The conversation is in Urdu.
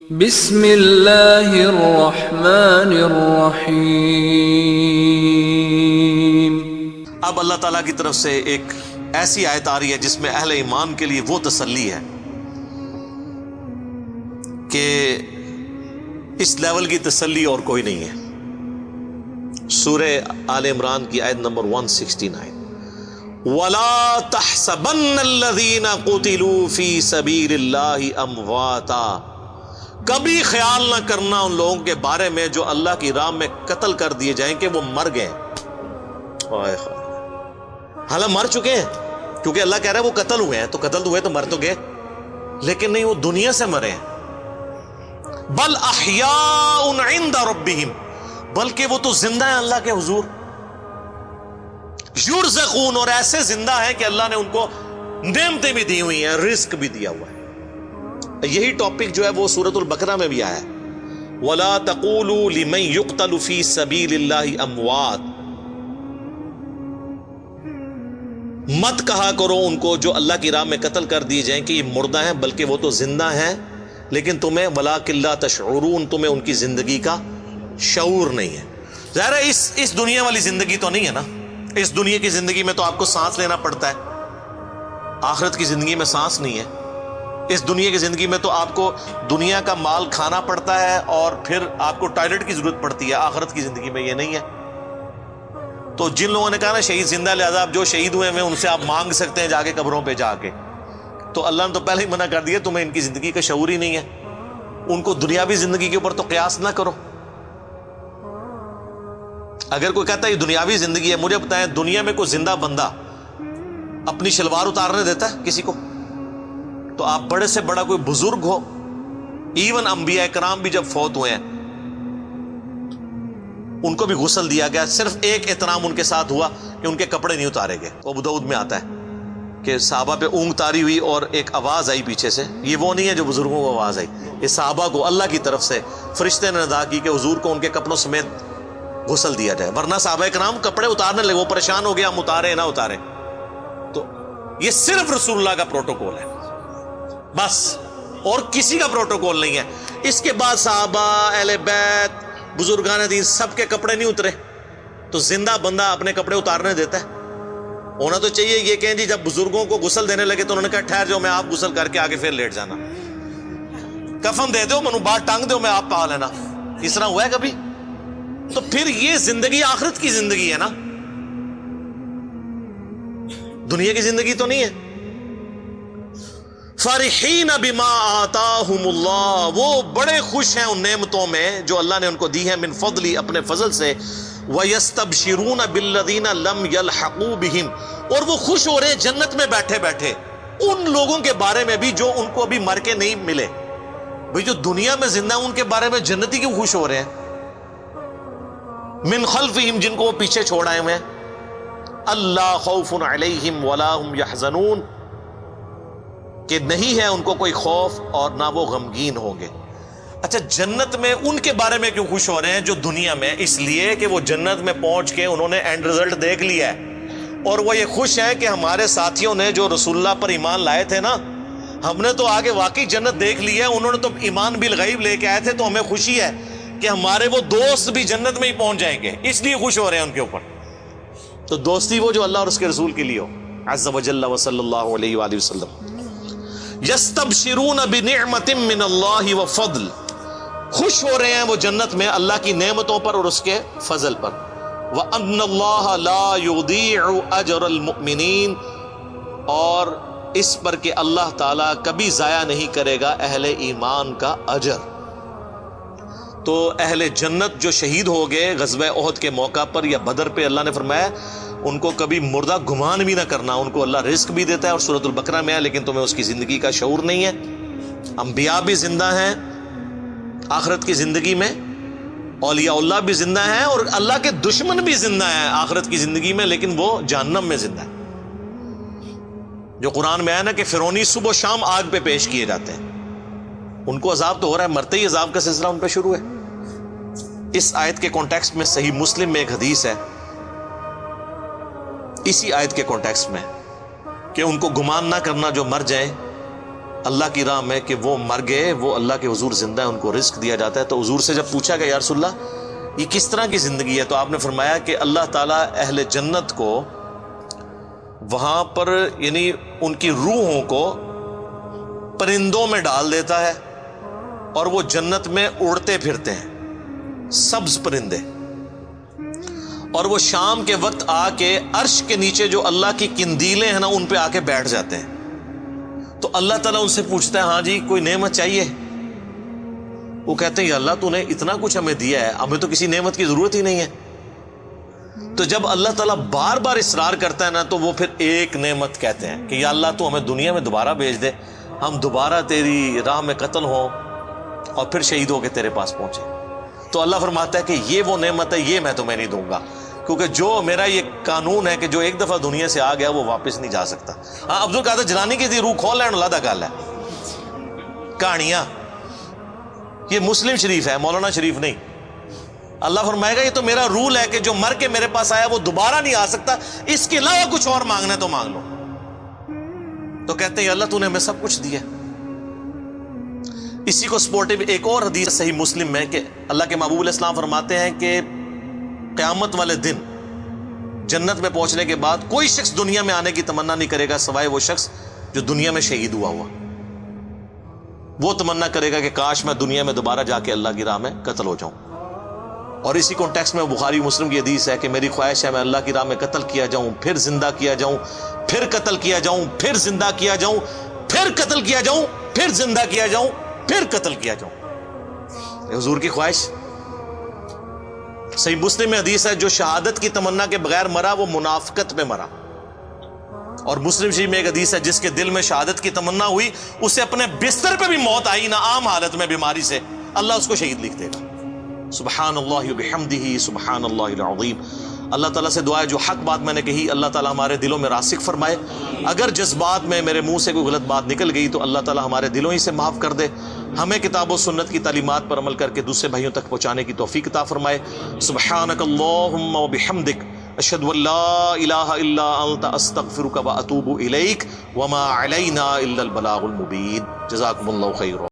بسم اللہ الرحمن الرحیم۔ اب اللہ تعالیٰ کی طرف سے ایک ایسی آیت آ رہی ہے جس میں اہل ایمان کے لیے وہ تسلی ہے کہ اس لیول کی تسلی اور کوئی نہیں ہے۔ سورہ آل عمران کی آیت نمبر 169، وَلَا تَحْسَبَنَّ الَّذِينَ قُتِلُوا فِي سَبِيلِ اللَّهِ أَمْوَاتًا، کبھی خیال نہ کرنا ان لوگوں کے بارے میں جو اللہ کی راہ میں قتل کر دیے جائیں کہ وہ مر گئے، حالانکہ مر چکے ہیں، کیونکہ اللہ کہہ رہا ہے وہ قتل ہوئے ہیں، تو قتل ہوئے تو مر تو گئے، لیکن نہیں، وہ دنیا سے مرے ہیں۔ بل احیاء عند ربہم، بلکہ وہ تو زندہ ہیں اللہ کے حضور، یرزقون، اور ایسے زندہ ہیں کہ اللہ نے ان کو نعمتیں بھی دی ہوئی ہیں، رزق بھی دیا ہوا ہے۔ یہی ٹاپک جو ہے وہ سورۃ البقرہ میں بھی آیا ہے، وَلَا تَقُولُوا لِمَن يُقْتَلُ فِي سَبِيلِ اللَّهِ أَمْوَاتٌ، مت کہا کرو ان کو جو اللہ کی راہ میں قتل کر دیے جائیں کہ یہ مردہ ہیں، بلکہ وہ تو زندہ ہیں، لیکن تمہیں وَلَٰكِن لَا تَشْعُرُونَ، تمہیں ان کی زندگی کا شعور نہیں ہے۔ ظاہر ہے اس دنیا والی زندگی تو نہیں ہے نا، اس دنیا کی زندگی میں تو آپ کو سانس لینا پڑتا ہے، آخرت کی زندگی میں سانس نہیں ہے۔ اس دنیا کی زندگی میں تو آپ کو دنیا کا مال کھانا پڑتا ہے اور پھر آپ کو ٹوائلٹ کی ضرورت پڑتی ہے، آخرت کی زندگی میں یہ نہیں ہے۔ تو جن لوگوں نے کہا نا شہید زندہ، لہذا آپ جو شہید ہوئے ہیں ان سے آپ مانگ سکتے ہیں جا کے قبروں پہ جا کے، تو اللہ نے تو پہلے ہی منع کر دیا، تمہیں ان کی زندگی کا شعور ہی نہیں ہے، ان کو دنیاوی زندگی کے اوپر تو قیاس نہ کرو۔ اگر کوئی کہتا ہے یہ دنیاوی زندگی ہے، مجھے بتائیں دنیا میں کوئی زندہ بندہ اپنی شلوار اتارنے دیتا ہے کسی کو؟ تو آپ بڑے سے بڑا کوئی بزرگ ہو، ایون انبیاء کرام بھی جب فوت ہوئے ہیں ان کو بھی غسل دیا گیا، صرف ایک احترام ان کے ساتھ ہوا کہ ان کے کپڑے نہیں اتارے گئے۔ ابو داؤد میں آتا ہے کہ صحابہ پہ اونگ تاری ہوئی اور ایک آواز آئی پیچھے سے، یہ وہ نہیں ہے جو بزرگوں کو آواز آئی، یہ صحابہ کو اللہ کی طرف سے فرشتے نے ندا کی کہ حضور کو ان کے کپڑوں سمیت غسل دیا جائے، ورنہ صحابہ کرام کپڑے اتارنے لگے، وہ پریشان ہو گیا ہم اتارے نہ اتارے۔ تو یہ صرف رسول اللہ کا پروٹوکول ہے بس، اور کسی کا پروٹوکول نہیں ہے۔ اس کے بعد صحابہ، اہل بیت، بزرگان دین سب کے کپڑے نہیں اترے، تو زندہ بندہ اپنے کپڑے اتارنے دیتا ہے؟ ہونا تو چاہیے یہ کہیں جی جب بزرگوں کو غسل دینے لگے تو انہوں نے کہا ٹھہر جاؤ، میں آپ غسل کر کے آگے پھر لیٹ جانا، کفن دے دو، منو بات ٹانگ دو، میں آپ پا لینا۔ اس طرح ہوا ہے کبھی؟ تو پھر یہ زندگی آخرت کی زندگی ہے نا، دنیا کی زندگی تو نہیں ہے۔ فرحین بما آتاہم اللہ، وہ بڑے خوش ہیں ان نعمتوں میں جو اللہ نے ان کو دی ہیں، من فضلی، اپنے فضل سے، وَيَسْتَبْشِرُونَ بِالَّذِينَ لَمْ يَلْحَقُوا بِهِمْ، اور وہ خوش ہو رہے ہیں جنت میں بیٹھے بیٹھے ان لوگوں کے بارے میں بھی جو ان کو ابھی مر کے نہیں ملے۔ بھئی جو دنیا میں زندہ ہیں ان کے بارے میں جنتی کیوں خوش ہو رہے ہیں؟ من خلفہم، جن کو وہ پیچھے چھوڑ آئے ہوئے ہیں، اللہ خوف علیہم ولا هم يحزنون، کہ نہیں ہے ان کو کوئی خوف اور نہ وہ غمگین ہوں گے۔ اچھا، جنت میں ان کے بارے میں کیوں خوش ہو رہے ہیں جو دنیا میں؟ اس لیے کہ وہ جنت میں پہنچ کے انہوں نے اینڈ رزلٹ دیکھ لیا ہے، اور وہ یہ خوش ہیں کہ ہمارے ساتھیوں نے جو رسول اللہ پر ایمان لائے تھے نا، ہم نے تو آگے واقعی جنت دیکھ لی ہے، انہوں نے تو ایمان بالغیب لے کے آئے تھے، تو ہمیں خوشی ہے کہ ہمارے وہ دوست بھی جنت میں ہی پہنچ جائیں گے، اس لیے خوش ہو رہے ہیں ان کے اوپر۔ تو دوستی وہ جو اللہ اور اس کے رسول کے لیے ہو، عز وجل وصلی اللہ علیہ وآلہ وسلم۔ یستبشرون بنعمت من اللہ وفضل، خوش ہو رہے ہیں وہ جنت میں اللہ کی نعمتوں پر اور اس کے فضل پر۔ وَأَنَّ اللَّهَ لَا يُضِيعُ أَجْرَ الْمُؤْمِنِينَ، اور اس پر کہ اللہ تعالیٰ کبھی ضائع نہیں کرے گا اہل ایمان کا اجر۔ تو اہل جنت جو شہید ہو گئے غزوہ احد کے موقع پر یا بدر پہ، اللہ نے فرمایا ان کو کبھی مردہ گمان بھی نہ کرنا، ان کو اللہ رزق بھی دیتا ہے، اور سورۃ البقرہ میں ہے، لیکن تمہیں اس کی زندگی کا شعور نہیں ہے۔ انبیاء بھی زندہ ہیں آخرت کی زندگی میں، اولیاء اللہ بھی زندہ ہیں، اور اللہ کے دشمن بھی زندہ ہیں آخرت کی زندگی میں، لیکن وہ جہنم میں زندہ ہیں۔ جو قرآن میں ہے نا کہ فرعونی صبح و شام آگ پہ پیش کیے جاتے ہیں، ان کو عذاب تو ہو رہا ہے، مرتے ہی عذاب کا سلسلہ ان پہ شروع ہے۔ اس آیت کے کانٹیکسٹ میں صحیح مسلم میں ایک حدیث ہے، اسی آیت کے کانٹیکسٹ میں، کہ ان کو گمان نہ کرنا جو مر جائیں اللہ کی راہ میں کہ وہ مر گئے، وہ اللہ کے حضور زندہ ہے، ان کو رزق دیا جاتا ہے. تو حضور سے جب پوچھا گیا یا رسول اللہ یہ کس طرح کی زندگی ہے، تو آپ نے فرمایا کہ اللہ تعالیٰ اہل جنت کو وہاں پر یعنی ان کی روحوں کو پرندوں میں ڈال دیتا ہے اور وہ جنت میں اڑتے پھرتے ہیں، سبز پرندے، اور وہ شام کے وقت آ کے عرش کے نیچے جو اللہ کی قندیلیں ہیں نا ان پہ آ کے بیٹھ جاتے ہیں. تو اللہ تعالیٰ ان سے پوچھتا ہے ہاں جی کوئی نعمت چاہیے؟ وہ کہتے ہیں یا اللہ تو نے اتنا کچھ ہمیں دیا ہے، ہمیں تو کسی نعمت کی ضرورت ہی نہیں ہے. تو جب اللہ تعالیٰ بار بار اصرار کرتا ہے نا تو وہ پھر ایک نعمت کہتے ہیں کہ یا اللہ تو ہمیں دنیا میں دوبارہ بھیج دے، ہم دوبارہ تیری راہ میں قتل ہوں اور پھر شہید ہو کے تیرے پاس پہنچے. تو اللہ فرماتا ہے کہ یہ وہ نعمت ہے، یہ میں تمہیں نہیں دوں گا، کیونکہ جو میرا یہ قانون ہے کہ جو ایک دفعہ دنیا سے آ گیا وہ واپس نہیں جا سکتا. ہاں عبد القادر جیلانی کی تھی روح کھول لین اللہ دا گل ہے، کہانیاں، یہ مسلم شریف ہے، مولانا شریف نہیں. اللہ فرمائے گا یہ تو میرا رول ہے کہ جو مر کے میرے پاس آیا وہ دوبارہ نہیں آ سکتا، اس کے علاوہ کچھ اور مانگنا ہے تو مانگ لو. تو کہتے ہیں اللہ تو نے ہمیں سب کچھ دیا. اسی کو سپورٹیو ایک اور حدیث صحیح مسلم میں کہ اللہ کے محبوب علیہ السلام فرماتے ہیں کہ قیامت والے دن جنت میں پہنچنے کے بعد کوئی شخص دنیا میں آنے کی تمنا نہیں کرے گا سوائے وہ شخص جو دنیا میں شہید ہوا. وہ تمنا کرے گا کہ کاش میں دنیا میں دوبارہ جا کے اللہ کی راہ میں قتل ہو جاؤں. اور اسی کانٹیکسٹ میں بخاری مسلم کی حدیث ہے کہ میری خواہش ہے میں اللہ کی راہ میں قتل کیا جاؤں، پھر زندہ کیا جاؤں، پھر قتل کیا جاؤں، پھر زندہ کیا جاؤں، پھر قتل کیا جاؤں، پھر زندہ کیا جاؤں، پھر قتل کیا جاؤں. حضور کی خواہش. صحیح مسلم میں حدیث ہے جو شہادت کی تمنا کے بغیر مرا وہ منافقت میں مرا. اور مسلم شریف میں ایک حدیث ہے جس کے دل میں شہادت کی تمنا ہوئی اسے اپنے بستر پہ بھی موت آئی نہ عام حالت میں بیماری سے، اللہ اس کو شہید لکھ دے گا. سبحان اللہ وبحمدہ سبحان اللہ العظیم. اللہ تعالیٰ سے دعا ہے جو حق بات میں نے کہی اللہ تعالیٰ ہمارے دلوں میں راسخ فرمائے. اگر جذبات میں میرے منہ سے کوئی غلط بات نکل گئی تو اللہ تعالیٰ ہمارے دلوں ہی سے معاف کر دے. ہمیں کتاب و سنت کی تعلیمات پر عمل کر کے دوسرے بھائیوں تک پہنچانے کی توفیق عطا فرمائے. سبحانک اللہم وبحمدک اشہد ان لا الہ الا انت استغفرک واتوب الیک وما علینا الا البلاغ المبین. جزاکم اللہ خیر.